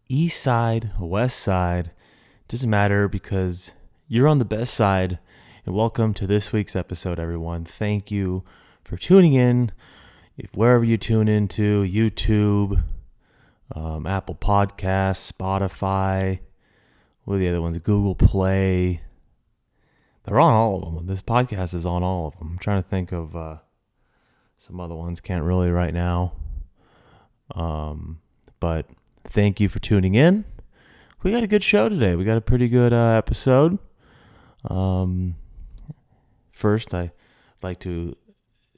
east side, west side, doesn't matter because you're on the best side. And welcome to this week's episode, everyone. Thank you for tuning in. If wherever you tune into, YouTube, Apple Podcasts, Spotify, what are the other ones? Google Play. They're on all of them. This podcast is on all of them. I'm trying to think of some other ones. Can't really right now. But thank you for tuning in. We got a good show today. We got a pretty good episode. First, I'd like to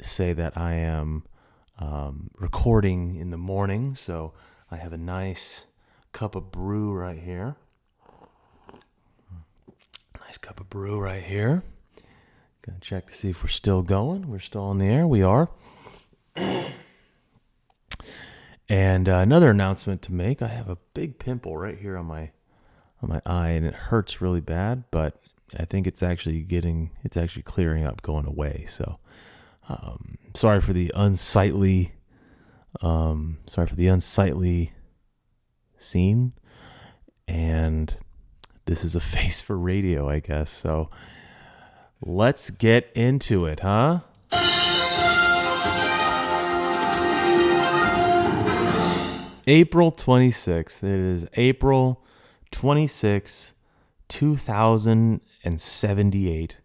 say that I am recording in the morning, so I have a nice cup of brew right here. Gonna check to see if we're still going. We're still on the air. We are. And another announcement to make. I have a big pimple right here on my eye, and it hurts really bad, but I think it's actually clearing up, going away. So sorry for the unsightly scene, and this is a face for radio, I guess. So let's get into it, huh? April 26th. It is April 26th, 2078.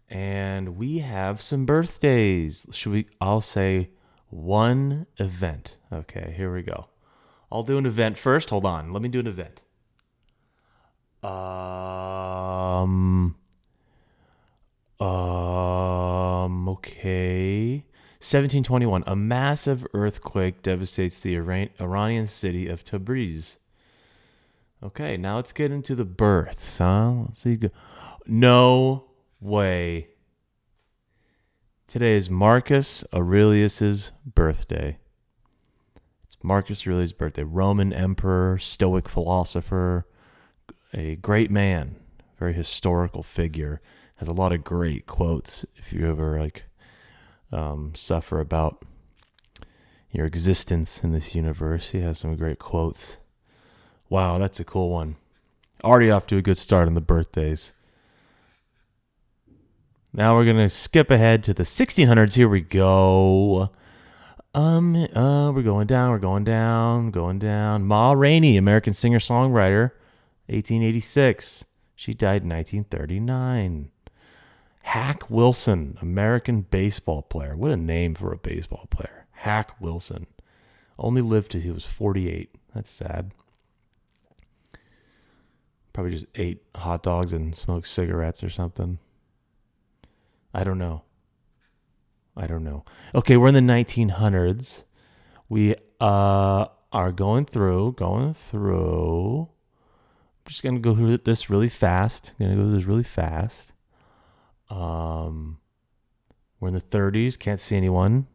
And we have some birthdays. I'll say one event. Okay, here we go. I'll do an event first. Hold on. Let me do an event. Okay. 1721, a massive earthquake devastates the Iranian city of Tabriz. Okay, now let's get into the births, huh? Let's see. No way. Today is Marcus Aurelius's birthday. It's Marcus Aurelius' birthday. Roman emperor, Stoic philosopher, a great man, very historical figure. Has a lot of great quotes. If you ever suffer about your existence in this universe, he has some great quotes. Wow, that's a cool one. Already off to a good start on the birthdays. Now we're gonna skip ahead to the 1600s. Here we go. We're going down. Ma Rainey, American singer-songwriter, 1886. She died in 1939. Hack Wilson, American baseball player. What a name for a baseball player. Hack Wilson. Only lived till he was 48. That's sad. Probably just ate hot dogs and smoked cigarettes or something. I don't know. Okay, we're in the 1900s. We are going through. I'm just going to go through this really fast. We're in the 30s. Can't see anyone.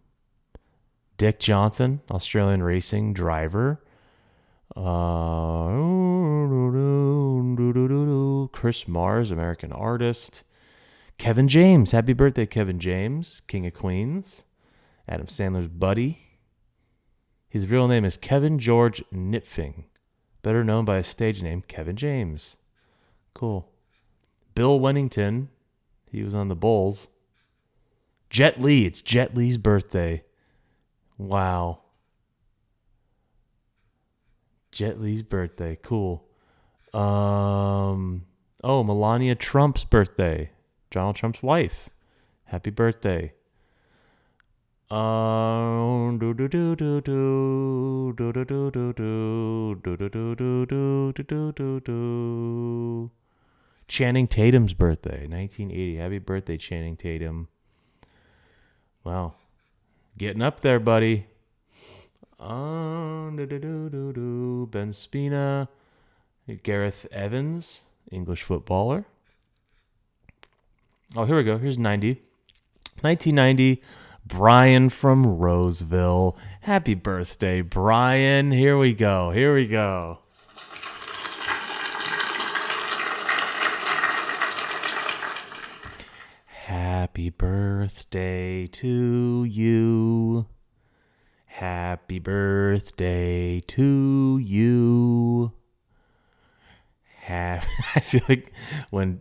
Dick Johnson, Australian racing driver. Chris Mars, American artist. Kevin James, happy birthday, Kevin James, King of Queens. Adam Sandler's buddy. His real name is Kevin George Nipfing, better known by his stage name, Kevin James. Cool. Bill Wennington, he was on the Bulls. Jet Li, it's Jet Li's birthday. Wow. Jet Li's birthday, cool. Melania Trump's birthday. Donald Trump's wife. Happy birthday. Channing Tatum's birthday, 1980. Happy birthday, Channing Tatum. Wow. Getting up there, buddy. Ben Spina. Gareth Evans, English footballer. Oh, here we go. Here's 1990. Brian from Roseville. Happy birthday, Brian. Here we go. Happy birthday to you. Happy birthday to you. I feel like when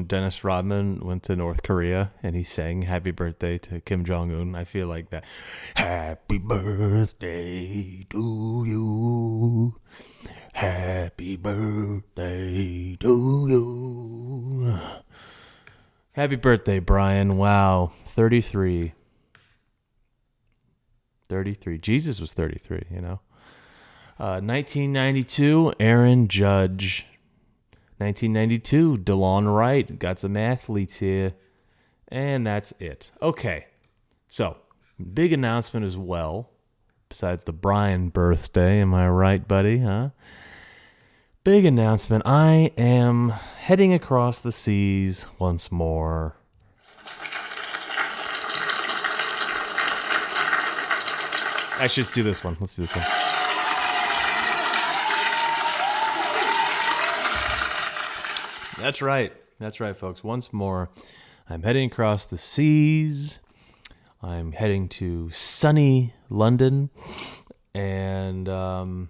Dennis Rodman went to North Korea and he sang "Happy Birthday" to Kim Jong Un, I feel like that. Happy birthday to you. Happy birthday to you. Happy birthday, Brian. Wow, 33. 33. Jesus was 33, 1992, Aaron Judge. 1992, DeLon Wright. Got some athletes here. And that's it. Okay. So, big announcement as well. Besides the Brian birthday. Am I right, buddy? Huh? Big announcement. I am heading across the seas once more. Actually, let's do this one. That's right. That's right, folks. Once more, I'm heading across the seas. I'm heading to sunny London. And going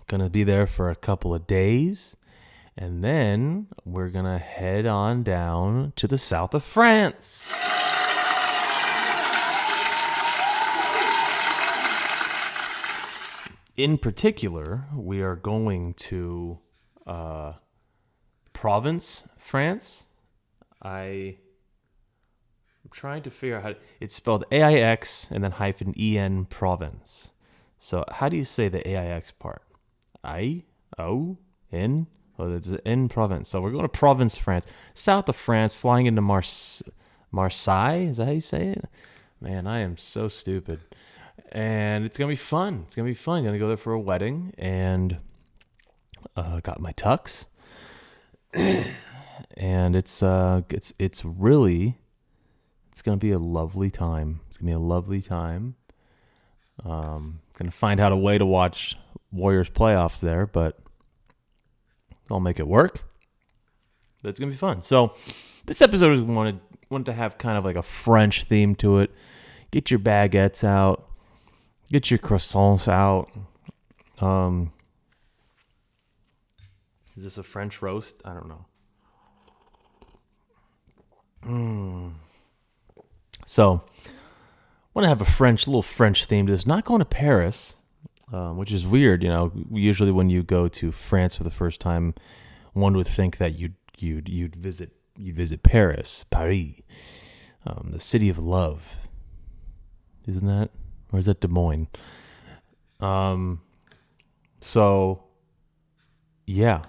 to be there for a couple of days. And then we're going to head on down to the south of France. In particular, we are going to Provence, France. I'm trying to figure out how it's spelled AIX and then -EN Provence. So how do you say the AIX part? I-O-N? Oh, it's in Provence. So we're going to Provence, France. South of France, flying into Marseille. Is that how you say it? Man, I am so stupid. And it's going to be fun. Going to go there for a wedding. And got my tux. And it's going to be a lovely time. Going to find out a way to watch Warriors playoffs there, but I'll make it work. But it's going to be fun. So this episode is wanted to have kind of like a French theme to it. Get your baguettes out. Get your croissants out. Is this a French roast? I don't know. So, I want to have a little French theme to this. Not going to Paris, which is weird. Usually when you go to France for the first time, one would think that you'd visit Paris, the city of love. Isn't that? Or is that Des Moines? So, yeah,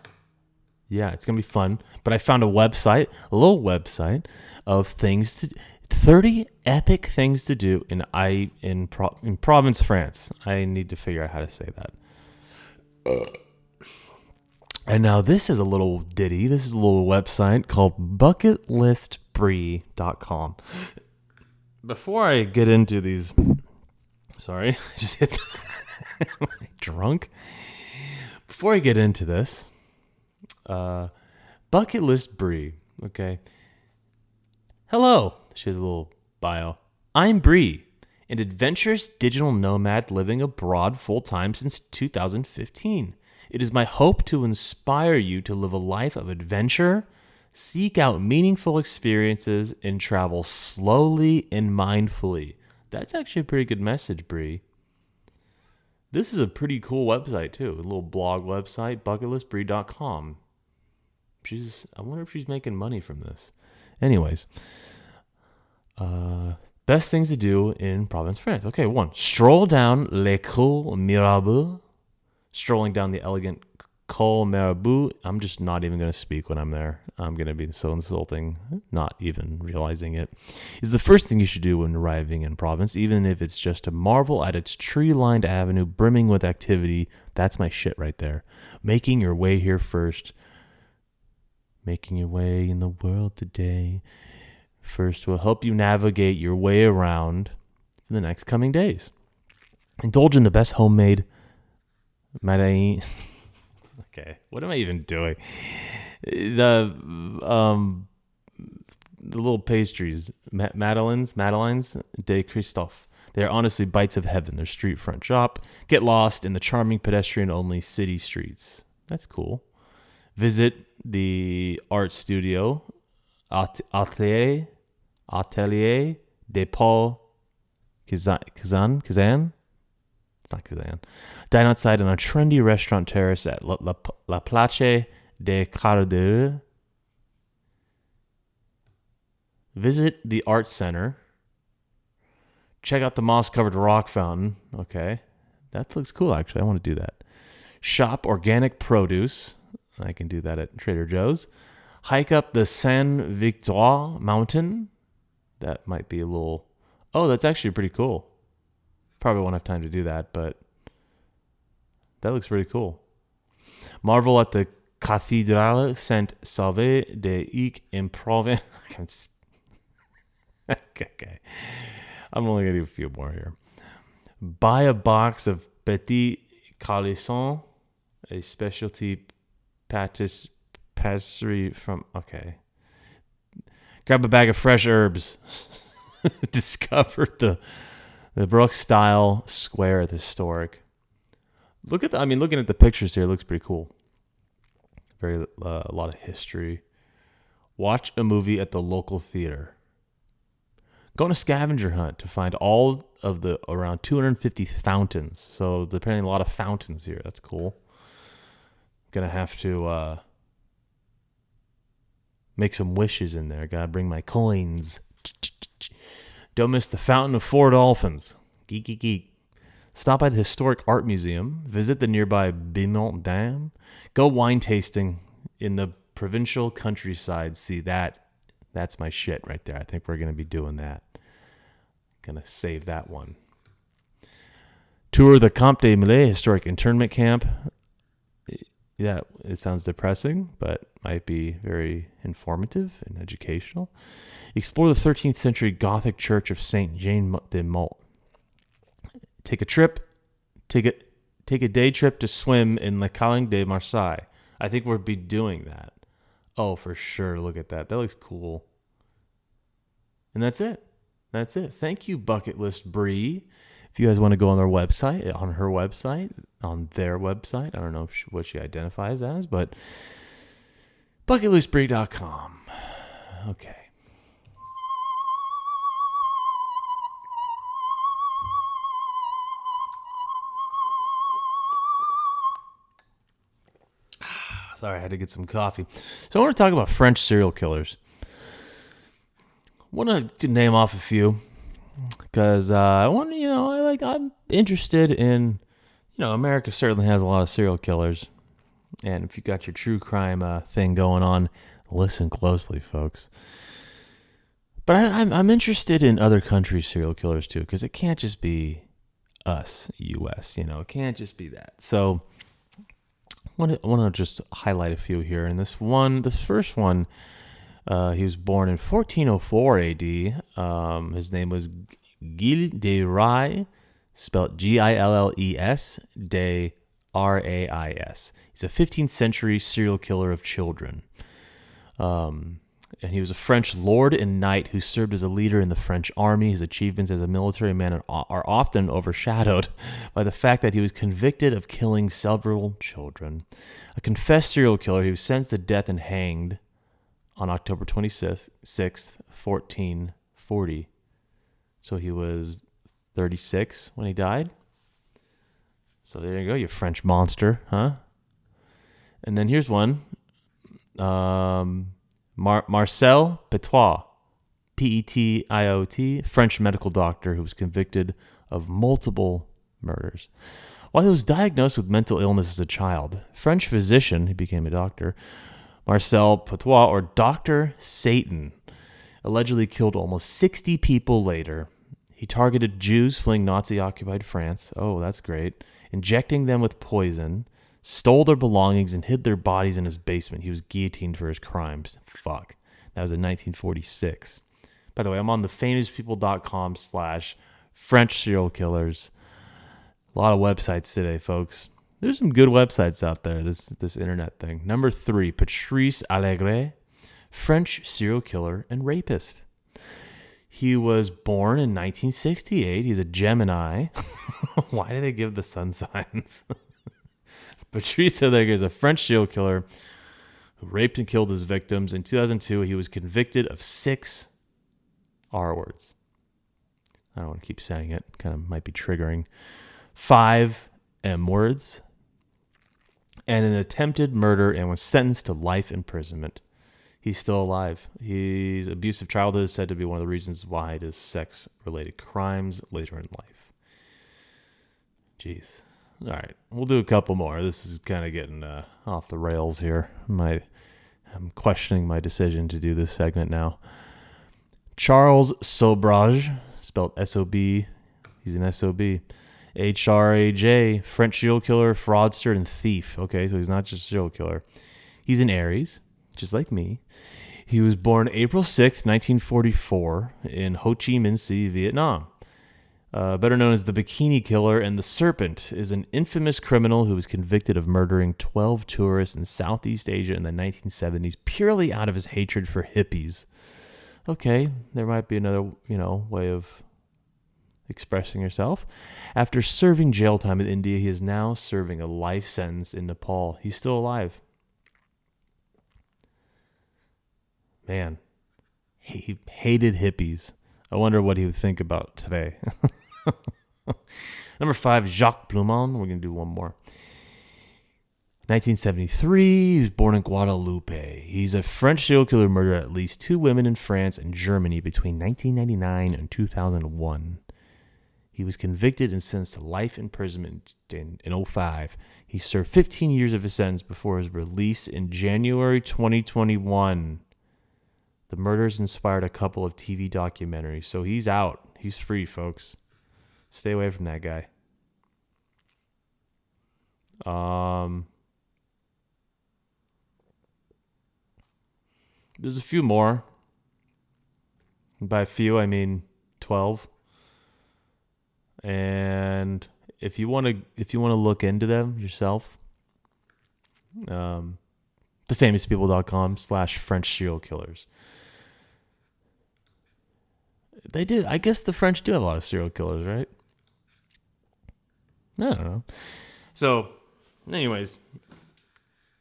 it's going to be fun. But I found a little website of 30 epic things to do in Provence, France. I need to figure out how to say that. And now this is a little ditty. This is a little website called bucketlistbrie.com. Before I get into these... Sorry, I just hit... Am I drunk? Before I get into this, Bucket List Brie, okay? Hello, she has a little bio. I'm Brie, an adventurous digital nomad living abroad full-time since 2015. It is my hope to inspire you to live a life of adventure, seek out meaningful experiences, and travel slowly and mindfully. That's actually a pretty good message, Brie. This is a pretty cool website, too. A little blog website, bucketlistbrie.com. I wonder if she's making money from this. Anyways, best things to do in Provence, France. Okay, 1. Stroll down Les Cours Mirabeau. Strolling down the elegant Col Mirabeau. I'm just not even going to speak when I'm there. I'm going to be so insulting, not even realizing it. Is the first thing you should do when arriving in Provence, even if it's just to marvel at its tree-lined avenue brimming with activity. That's my shit right there. Making your way here first. Making your way in the world today. First will help you navigate your way around for the next coming days. Indulge in the best homemade Madeleine. Okay, what am I even doing? The little pastries, Madeleines de Christophe. They're honestly bites of heaven. Their street front shop. Get lost in the charming pedestrian-only city streets. That's cool. Visit the art studio, Atelier de Paul Kazan. It's not Kazan. Dine outside on a trendy restaurant terrace at La Place de Cardeur. Visit the art center. Check out the moss-covered rock fountain. Okay. That looks cool, actually. I want to do that. Shop organic produce. I can do that at Trader Joe's. Hike up the Saint-Victoire mountain. That might be a little... Oh, that's actually pretty cool. Probably won't have time to do that, but that looks pretty cool. Marvel at the Cathédrale Saint-Salvé de Ic in Provence. Okay. I'm only going to do a few more here. Buy a box of Petit Calisson, a specialty patisserie from... Okay. Grab a bag of fresh herbs. Discover the Baroque-style square at the historic. Looking at the pictures here, it looks pretty cool. A lot of history. Watch a movie at the local theater. Go on a scavenger hunt to find all of the around 250 fountains. So depending, a lot of fountains here. That's cool. Gonna have to make some wishes in there. Gotta bring my coins. Don't miss the Fountain of Four Dolphins. Geek. Stop by the Historic Art Museum. Visit the nearby Bimont Dam. Go wine tasting in the provincial countryside. See, that's my shit right there. I think we're going to be doing that. Going to save that one. Tour the Camp des Mulets Historic Internment Camp. Yeah, it sounds depressing, but might be very informative and educational. Explore the 13th century Gothic church of Saint Jean de Malt. Take a day trip to swim in Le Caling de Marseille. I think we'll be doing that. Oh, for sure. Look at that. That looks cool. And that's it. Thank you, Bucket List Bree. If you guys want to go on their website, I don't know what she identifies as, but bucketlistbree.com. Okay. Sorry, I had to get some coffee. So I want to talk about French serial killers. I want to name off a few because I'm interested in, America certainly has a lot of serial killers. And if you got your true crime thing going on, listen closely, folks. But I'm interested in other countries' serial killers too, because it can't just be us, U.S. It can't just be that. So I want to just highlight a few here. And this first one, he was born in 1404 A.D. His name was Gilles de Rais, spelled Gilles de Rais. He's a 15th century serial killer of children. And he was a French lord and knight who served as a leader in the French army. His achievements as a military man are often overshadowed by the fact that he was convicted of killing several children. A confessed serial killer, he was sentenced to death and hanged on October 26th, 1440. So he was 36 when he died. So there you go, you French monster, huh? And then here's one. Marcel Petiot, Petiot, French medical doctor who was convicted of multiple murders. While he was diagnosed with mental illness as a child, French physician, he became a doctor, Marcel Petiot, or Dr. Satan, allegedly killed almost 60 people later. He targeted Jews fleeing Nazi-occupied France. Oh, that's great. Injecting them with poison, stole their belongings, and hid their bodies in his basement. He was guillotined for his crimes. Fuck. That was in 1946. By the way, I'm on the famouspeople.com/French serial killers. A lot of websites today, folks. There's some good websites out there, this internet thing. Number 3, Patrice Allegre, French serial killer and rapist. He was born in 1968. He's a Gemini. Why do they give the sun signs? Patrice Hidalgo is a French serial killer who raped and killed his victims. In 2002, he was convicted of 6 R words. I don't want to keep saying it. Kind of might be triggering. 5 M words. And an attempted murder, and was sentenced to life imprisonment. He's still alive. His abusive childhood is said to be one of the reasons why he does sex-related crimes later in life. Jeez. All right, we'll do a couple more. This is kind of getting off the rails here. I'm questioning my decision to do this segment now. Charles Sobrage, spelled S-O-B. He's an S-O-B. H-R-A-J, French serial killer, fraudster, and thief. Okay, so he's not just a serial killer. He's an Aries, just like me. He was born April 6th, 1944, in Ho Chi Minh City, Vietnam. Better known as the Bikini Killer, and the Serpent is an infamous criminal who was convicted of murdering 12 tourists in Southeast Asia in the 1970s purely out of his hatred for hippies. Okay, there might be another, way of expressing yourself. After serving jail time in India, he is now serving a life sentence in Nepal. He's still alive. Man, he hated hippies. I wonder what he would think about today. Number 5, Jacques Plumon. We're going to do one more. 1973, he was born in Guadeloupe. He's a French serial killer who murdered at least 2 women in France and Germany between 1999 and 2001. He was convicted and sentenced to life imprisonment in 2005. He served 15 years of his sentence before his release in January 2021. The murders inspired a couple of TV documentaries, so he's out. He's free, folks. Stay away from that guy. There's a few more. By a few, I mean 12. And if you want to look into them yourself, thefamouspeople.com/French serial killers. They do. I guess the French do have a lot of serial killers, right? I don't know. So, anyways,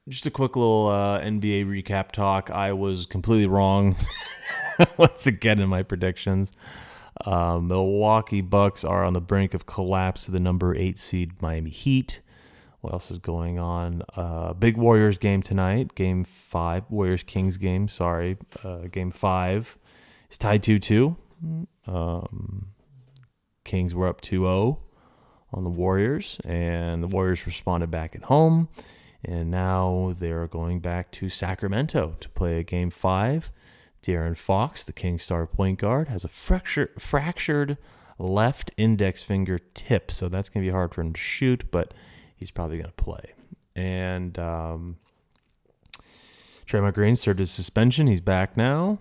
just a quick little NBA recap talk. I was completely wrong once again in my predictions. Milwaukee Bucks are on the brink of collapse to the number 8 seed Miami Heat. What else is going on? Big Warriors game tonight. Game 5. Warriors-Kings game. Sorry. Game 5 is tied 2-2. Kings were up 2-0 on the Warriors, and the Warriors responded back at home, and now they're going back to Sacramento to play a Game 5. De'Aaron Fox, the Kings star point guard, has a fractured left index finger tip, so that's going to be hard for him to shoot, but he's probably going to play. And Draymond Green served his suspension. He's back now.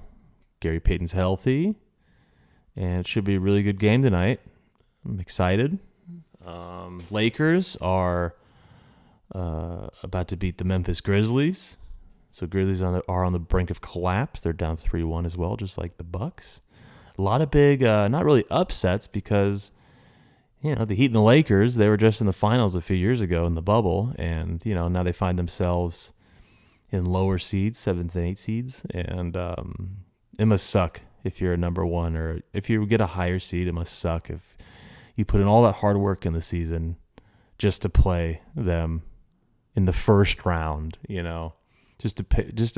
Gary Payton's healthy. And it should be a really good game tonight. I'm excited. Lakers are about to beat the Memphis Grizzlies. So Grizzlies are on the brink of collapse. They're down 3-1 as well, just like the Bucks. A lot of big, not really upsets because, the Heat and the Lakers, they were just in the finals a few years ago in the bubble. And, now they find themselves in lower seeds, 7th and 8th seeds. And it must suck if you're a number 1, or if you get a higher seed, it must suck if you put in all that hard work in the season just to play them in the first round, just to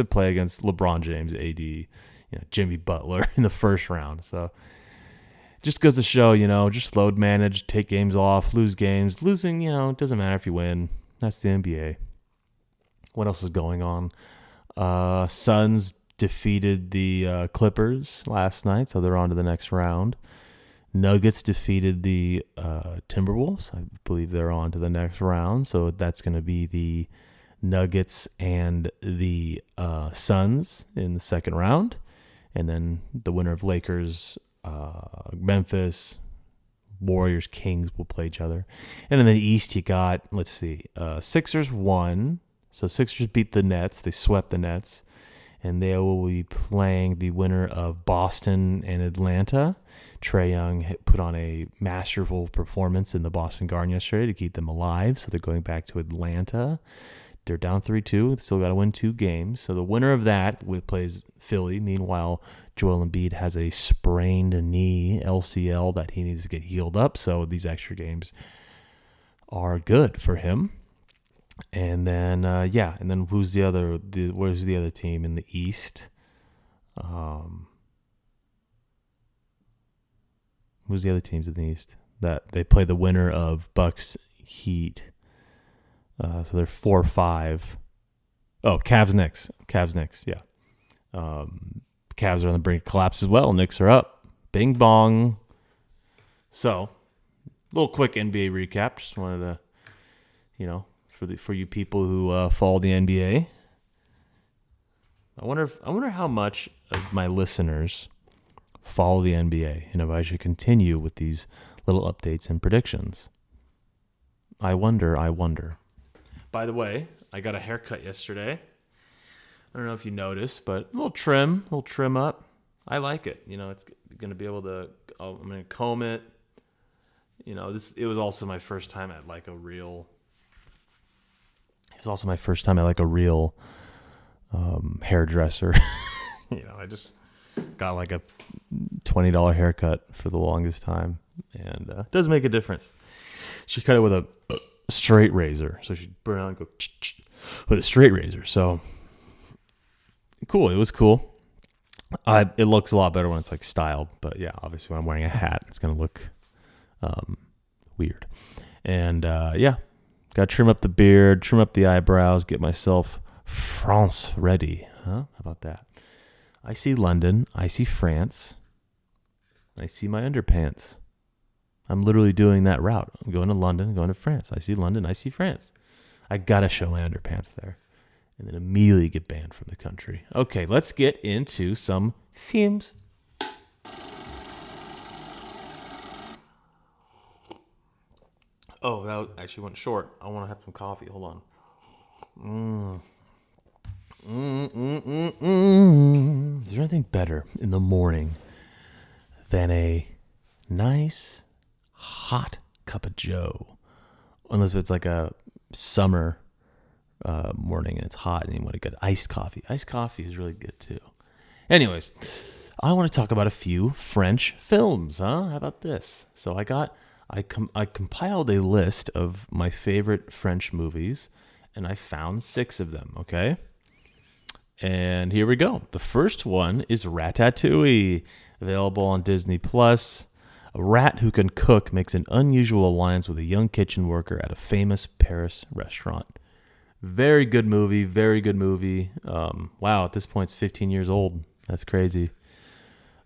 play against LeBron James, AD, Jimmy Butler in the first round. So just goes to show, just load manage, take games off, lose games. Losing, it doesn't matter if you win. That's the NBA. What else is going on? Suns defeated the Clippers last night, so they're on to the next round. Nuggets defeated the Timberwolves. I believe they're on to the next round, so that's going to be the Nuggets and the Suns in the second round. And then the winner of Lakers, Memphis, Warriors, Kings will play each other. And in the East, you got, Sixers won. So Sixers beat the Nets. They swept the Nets. and they will be playing the winner of Boston and Atlanta. Trae Young put on a masterful performance in the Boston Garden yesterday to keep them alive, so they're going back to Atlanta. They're down 3-2. Still got to win 2 games. So the winner of that plays Philly. Meanwhile, Joel Embiid has a sprained knee, LCL, that he needs to get healed up. So these extra games are good for him. And then, who's the other? Where's the other team in the East? Who's the other teams in the East that they play the winner of Bucks Heat? So they're 4-5. Oh, Cavs Knicks. Yeah. Cavs are on the brink of collapse as well. Knicks are up. Bing bong. So, a little quick NBA recap. Just wanted to, for you people who follow the NBA. I wonder how much of my listeners follow the NBA, and if I should continue with these little updates and predictions. I wonder. By the way, I got a haircut yesterday. I don't know if you noticed, but a little trim up. I like it. It's going to be able to, I'm going to comb it. It was also my first time at like a real hairdresser. I just got like a $20 haircut for the longest time, and it does make a difference. She cut it with a straight razor, so she'd burn out and go with a straight razor. So cool. It was cool. It looks a lot better when it's like styled, but yeah, obviously when I'm wearing a hat, it's gonna look weird. And got to trim up the beard, trim up the eyebrows, get myself France ready. How about that? I see London. I see France. I see my underpants. I'm literally doing that route. I'm going to London, going to France. I see London. I see France. I got to show my underpants there. And then immediately get banned from the country. Okay, let's get into some themes. Oh, that actually went short. I want to have some coffee. Hold on. Is there anything better in the morning than a nice hot cup of joe? Unless it's like a summer morning and it's hot and you want to get iced coffee. Iced coffee is really good too. Anyways, I want to talk about a few French films. How about this? So I compiled a list of my favorite French movies, and I found 6 of them. Okay. And here we go. The first one is Ratatouille, available on Disney Plus. A rat who can cook makes an unusual alliance with a young kitchen worker at a famous Paris restaurant. Very good movie. Very good movie. Wow, at this point, it's 15 years old. That's crazy.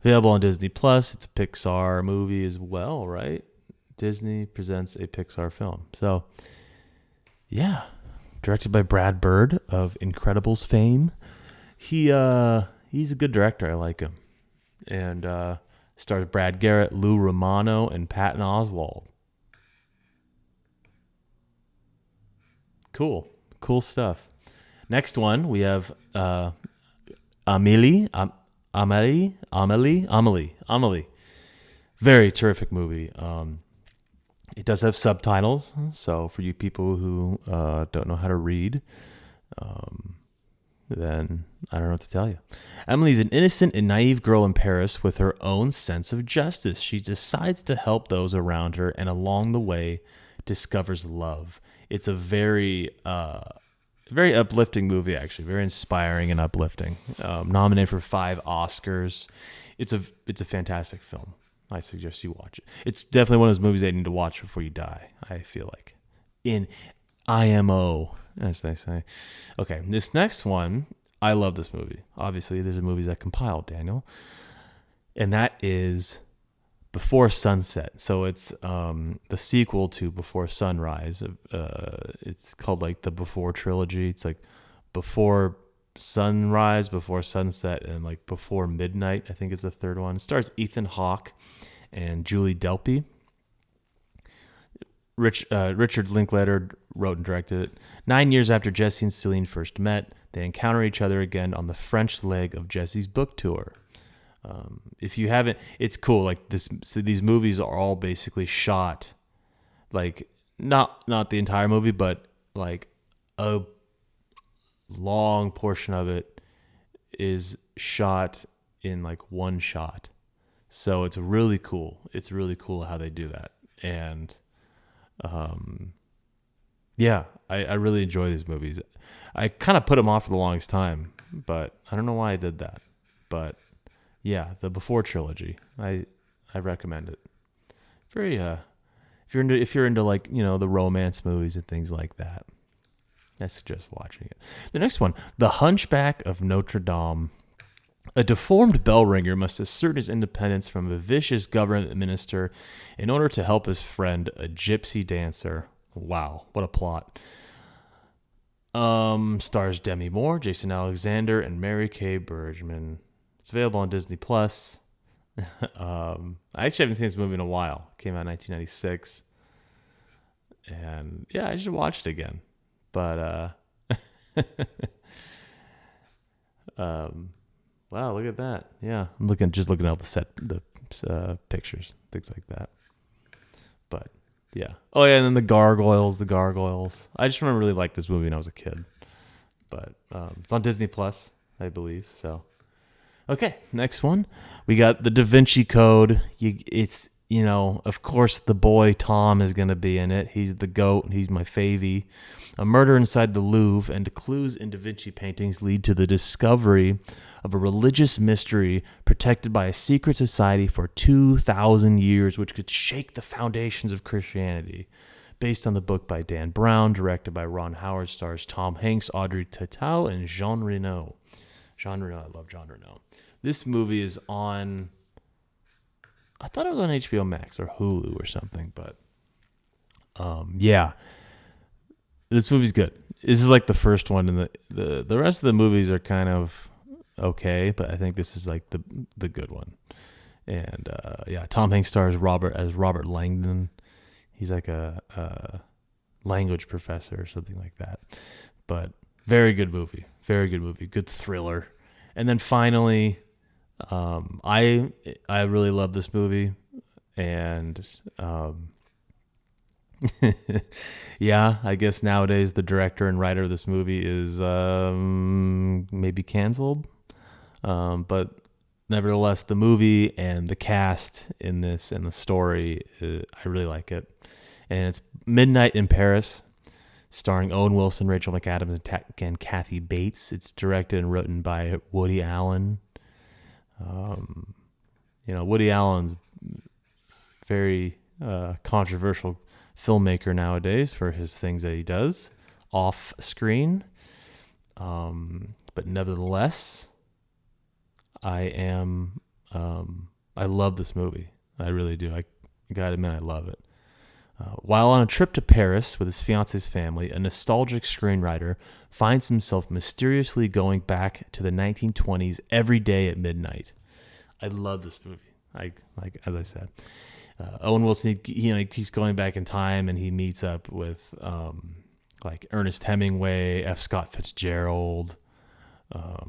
Available on Disney Plus. It's a Pixar movie as well, right? Disney presents a Pixar film. So, yeah. Directed by Brad Bird of Incredibles fame. He's a good director. I like him. And stars Brad Garrett, Lou Romano, and Patton Oswalt. Cool stuff. Next one, we have Amélie. Very terrific movie. It does have subtitles, so for you people who don't know how to read, then I don't know what to tell you. Emily's an innocent and naive girl in Paris with her own sense of justice. She decides to help those around her, and along the way, discovers love. It's a very uplifting movie, actually. Very inspiring and uplifting. Nominated for 5 Oscars. It's a fantastic film. I suggest you watch it. It's definitely one of those movies that you need to watch before you die, I feel like. In IMO, as they say. Okay, this next one, I love this movie. Obviously, there's a movie that compiled, Daniel. And that is Before Sunset. So it's the sequel to Before Sunrise. It's called like the Before trilogy. It's like Before Sunrise, Before Sunset, and like Before Midnight, I think is the third one. It stars Ethan Hawke and Julie Delpy. Richard Linklater wrote and directed it. 9 years after Jesse and Celine first met, They encounter each other again on the French leg of Jesse's book tour. If you haven't, it's cool. Like this, so these movies are all basically shot, like not the entire movie, but like a long portion of it is shot in like one shot. So it's really cool. It's really cool how they do that. And yeah, I really enjoy these movies. I kind of put them off for the longest time, but I don't know why I did that. But yeah, the Before trilogy, I recommend it. Very if you're into like, you know, the romance movies and things like that, I suggest watching it. The next one, The Hunchback of Notre Dame. A deformed bell ringer must assert his independence from a vicious government minister in order to help his friend, a gypsy dancer. Wow, what a plot. Stars Demi Moore, Jason Alexander, and Mary Kay Bergman. It's available on Disney Plus. I actually haven't seen this movie in a while. It came out in 1996. And yeah, I should watch it again. But wow, look at that. Yeah, I'm just looking at the pictures, things like that. But yeah. Oh yeah, and then the gargoyles. I just remember really liked this movie when I was a kid. But it's on Disney Plus, I believe. So okay, next one. We got the Da Vinci Code. It's, you know, of course the boy Tom is going to be in it. He's the GOAT. He's my favy. A murder inside the Louvre and clues in Da Vinci paintings lead to the discovery of a religious mystery protected by a secret society for 2,000 years, which could shake the foundations of Christianity. Based on the book by Dan Brown, directed by Ron Howard, stars Tom Hanks, Audrey Tautou, and Jean Reno. I love Jean Reno. This movie is on, I thought it was on HBO Max or Hulu or something, but yeah. This movie's good. This is like the first one, and the rest of the movies are kind of okay, but I think this is like the good one. And yeah, Tom Hanks stars Robert Langdon. He's like a language professor or something like that. But very good movie. Good thriller. And then finally, I really love this movie, and yeah, I guess nowadays the director and writer of this movie is maybe canceled. But nevertheless, the movie and the cast in this and the story, I really like it. And it's Midnight in Paris, starring Owen Wilson, Rachel McAdams, and Kathy Bates. It's directed and written by Woody Allen. You know, Woody Allen's very controversial filmmaker nowadays for his things that he does off screen. But nevertheless, I love this movie. I really do. I gotta admit, I love it. While on a trip to Paris with his fiance's family, a nostalgic screenwriter finds himself mysteriously going back to the 1920s every day at midnight. I love this movie. As I said, Owen Wilson, he keeps going back in time, and he meets up with like Ernest Hemingway, F. Scott Fitzgerald. Oh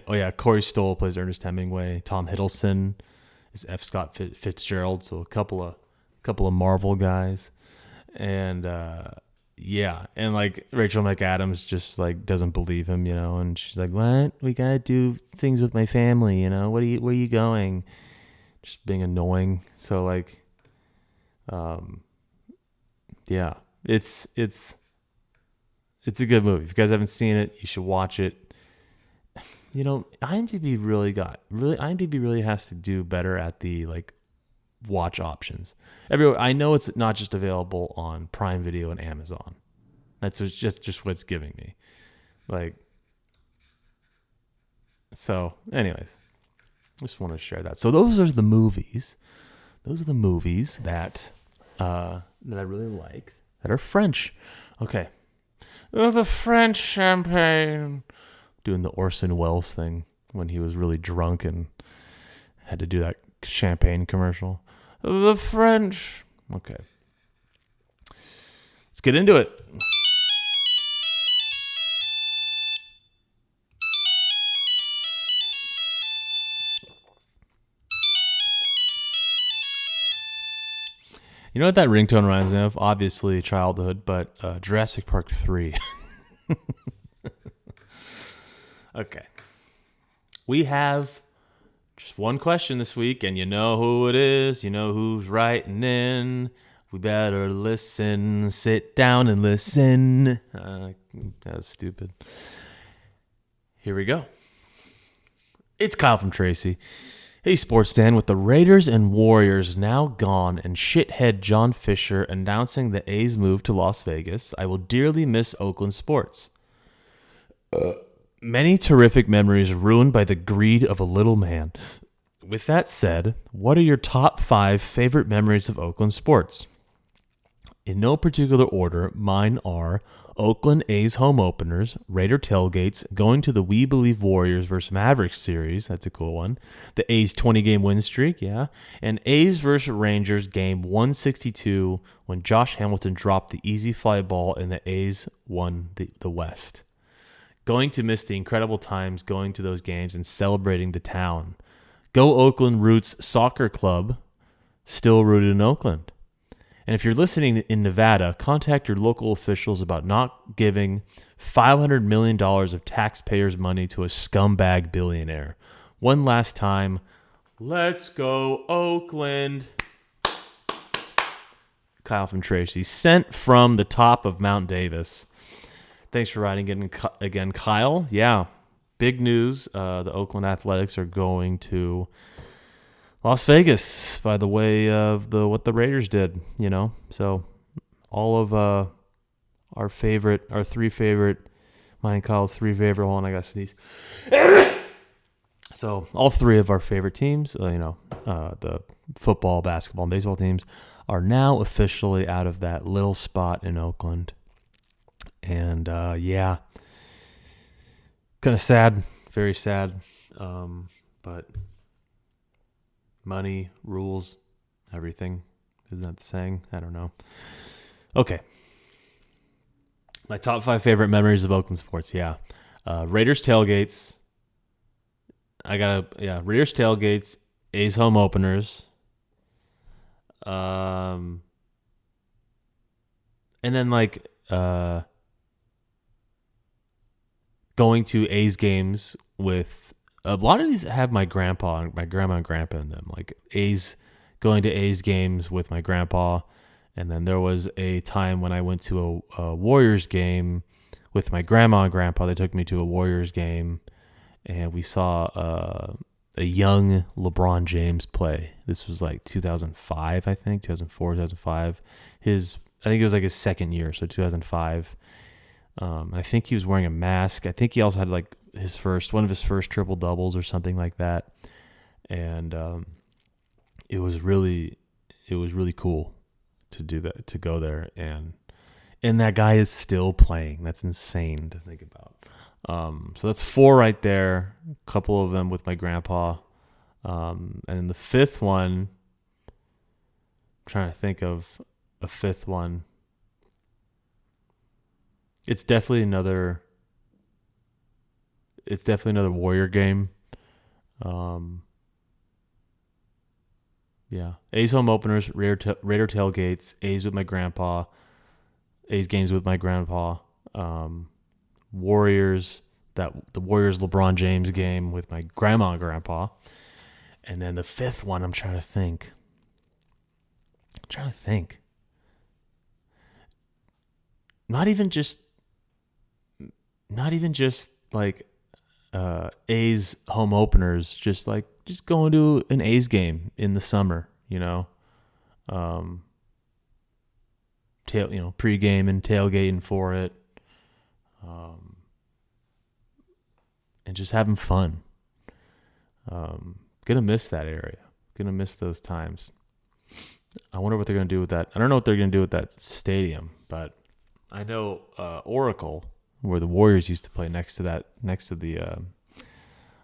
yeah, Corey Stoll plays Ernest Hemingway. Tom Hiddleston is F. Scott Fitzgerald. So a couple of Marvel guys, and yeah, and like Rachel McAdams just like doesn't believe him, you know, and she's like, "What? We gotta do things with my family, you know. Where are you going?" Just being annoying. So like, yeah, it's a good movie. If you guys haven't seen it, you should watch it. You know, IMDb really has to do better at the like watch options. Everywhere, I know it's not just available on Prime Video and Amazon. That's just what it's giving me. Like, so anyways, just want to share that. So those are the movies. Those are the movies that I really like that are French. Okay. Oh, the French champagne. Doing the Orson Welles thing when he was really drunk and had to do that champagne commercial. The French. Okay. Let's get into it. You know what that ringtone reminds me of? Obviously childhood, but Jurassic Park 3. Okay. We have just one question this week, and you know who it is. You know who's writing in. We better listen. Sit down and listen. That was stupid. Here we go. It's Kyle from Tracy. Hey, Sports Dan, with the Raiders and Warriors now gone and shithead John Fisher announcing the A's move to Las Vegas, I will dearly miss Oakland sports. Many terrific memories ruined by the greed of a little man. With that said, what are your top 5 favorite memories of Oakland sports? In no particular order, mine are Oakland A's home openers, Raider tailgates, going to the We Believe Warriors vs. Mavericks series, that's a cool one, the A's 20-game win streak, yeah, and A's vs. Rangers game 162 when Josh Hamilton dropped the easy fly ball and the A's won the West. Going to miss the incredible times going to those games and celebrating the town. Go Oakland Roots Soccer Club, still rooted in Oakland. And if you're listening in Nevada, contact your local officials about not giving $500 million of taxpayers' money to a scumbag billionaire. One last time, let's go Oakland. Kyle from Tracy, sent from the top of Mount Davis. Thanks for writing in again, Kyle. Yeah, big news. The Oakland Athletics are going to Las Vegas by the way of what the Raiders did, you know. So all of our 3 favorite, mine and Kyle's 3 favorite. Hold on, I got to sneeze. So all 3 of our favorite teams, the football, basketball, and baseball teams are now officially out of that little spot in Oakland. And yeah, kind of sad, very sad, but money rules everything. Isn't that the saying? I don't know. Okay. My top 5 favorite memories of Oakland sports. Yeah. Raiders tailgates. Raiders tailgates, A's home openers. And then going to A's games with a lot of these have my grandma and grandpa in them. Like going to A's games with my grandpa. And then there was a time when I went to a Warriors game with my grandma and grandpa. They took me to a Warriors game and we saw a young LeBron James play. This was like 2005, I think, 2004, 2005. I think it was like his second year, so 2005. I think he was wearing a mask. I think he also had like one of his first triple doubles or something like that. And it was really cool to do that, to go there, and that guy is still playing. That's insane to think about. So that's 4 right there. A couple of them with my grandpa. And the 5th one, I'm trying to think of a 5th one. It's definitely another Warrior game. Yeah. A's home openers, Raider tailgates, A's with my grandpa, A's games with my grandpa, Warriors, the Warriors LeBron James game with my grandma and grandpa. And then the 5th one, I'm trying to think. Not even just like A's home openers, just going to an A's game in the summer, you know. Pregame and tailgating for it. And just having fun. Gonna miss that area. Gonna miss those times. I wonder what they're gonna do with that. I don't know what they're gonna do with that stadium, but I know Oracle, where the Warriors used to play next to the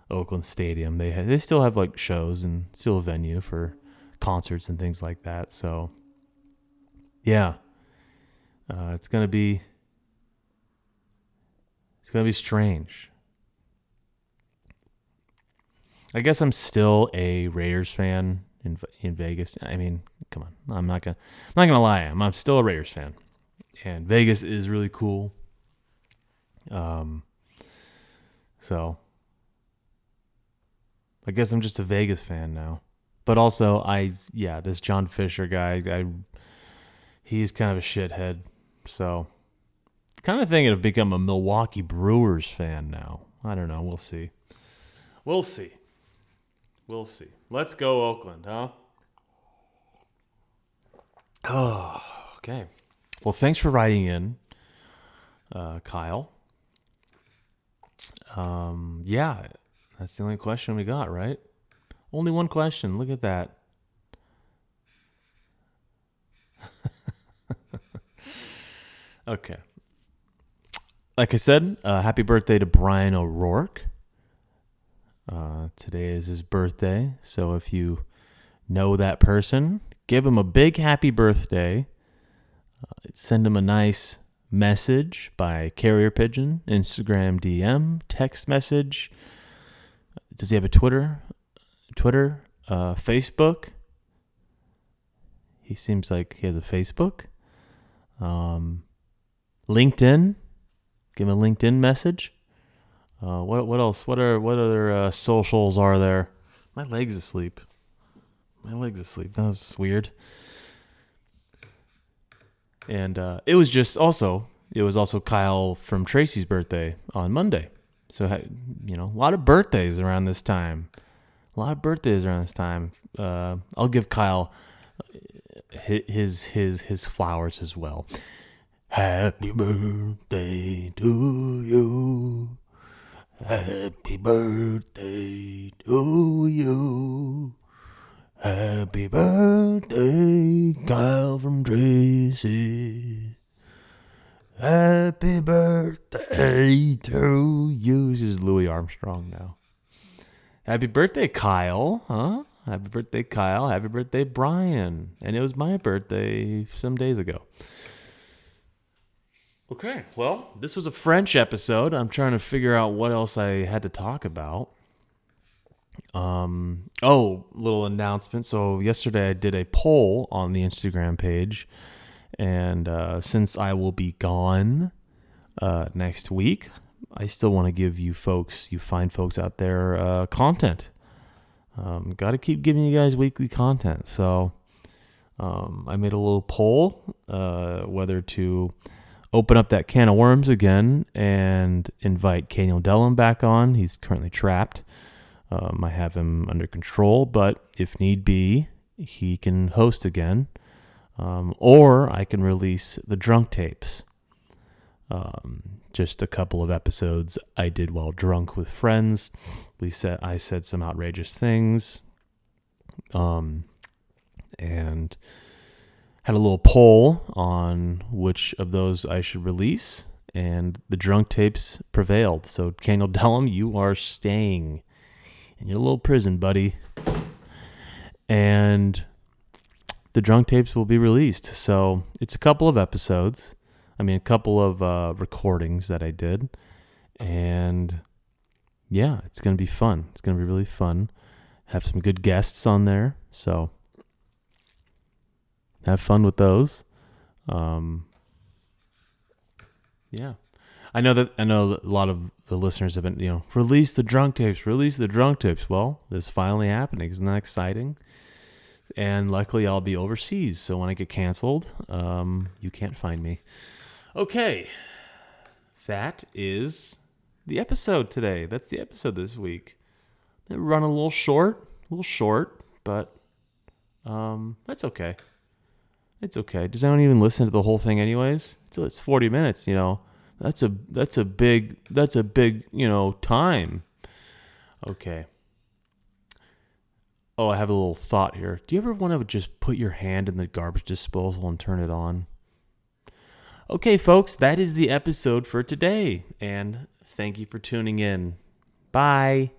Oakland Stadium. They still have like shows and still a venue for concerts and things like that. So yeah, it's gonna be strange. I guess I'm still a Raiders fan, in Vegas. I mean, come on. I'm not gonna lie. I'm still a Raiders fan, and Vegas is really cool. So I guess I'm just a Vegas fan now. But also, this John Fisher guy, he's kind of a shithead. So, kind of thinking of become a Milwaukee Brewers fan now. I don't know. We'll see. We'll see. Let's go Oakland, huh? Oh, okay. Well, thanks for writing in, Kyle. Yeah, that's the only question we got, right? Only one question. Look at that. Okay. Like I said, happy birthday to Brian O'Rourke. Today is his birthday. So if you know that person, give him a big happy birthday. Send him a nice message by carrier pigeon, Instagram DM, text message. Does he have a Twitter, Facebook? He seems like he has a Facebook. LinkedIn. Give him a LinkedIn message. What else? What other socials are there? My leg's asleep. That was weird. And it was also Kyle from Tracy's birthday on Monday. So, a lot of birthdays around this time. I'll give Kyle his flowers as well. Happy birthday to you. Happy birthday to you. Happy birthday, Kyle from Tracy. Happy birthday to you. This is Louis Armstrong now. Happy birthday, Kyle. Huh? Happy birthday, Kyle. Happy birthday, Brian. And it was my birthday some days ago. Okay, well, this was a French episode. I'm trying to figure out what else I had to talk about. Little announcement. So yesterday I did a poll on the Instagram page, and since I will be gone next week, I still want to give you fine folks out there, content. Got to keep giving you guys weekly content. So I made a little poll whether to open up that can of worms again and invite Kellom back on. He's currently trapped. I have him under control, but if need be, he can host again. Or I can release the drunk tapes. Just a couple of episodes I did while drunk with friends. I said some outrageous things. And had a little poll on which of those I should release, and the drunk tapes prevailed. So Kellom, you are staying in your little prison, buddy. And the drunk tapes will be released. So it's a couple of episodes. A couple of recordings that I did. And yeah, it's going to be fun. It's going to be really fun. Have some good guests on there. So have fun with those. Yeah. I know that a lot of the listeners have been, release the drunk tapes. Well, this is finally happening. Isn't that exciting? And luckily I'll be overseas. So when I get canceled, you can't find me. Okay. That is the episode today. That's the episode this week. It run a little short, but that's okay. It's okay. Does anyone even listen to the whole thing anyways? It's 40 minutes, That's a big, time. Okay. Oh, I have a little thought here. Do you ever want to just put your hand in the garbage disposal and turn it on? Okay, folks, that is the episode for today. And thank you for tuning in. Bye.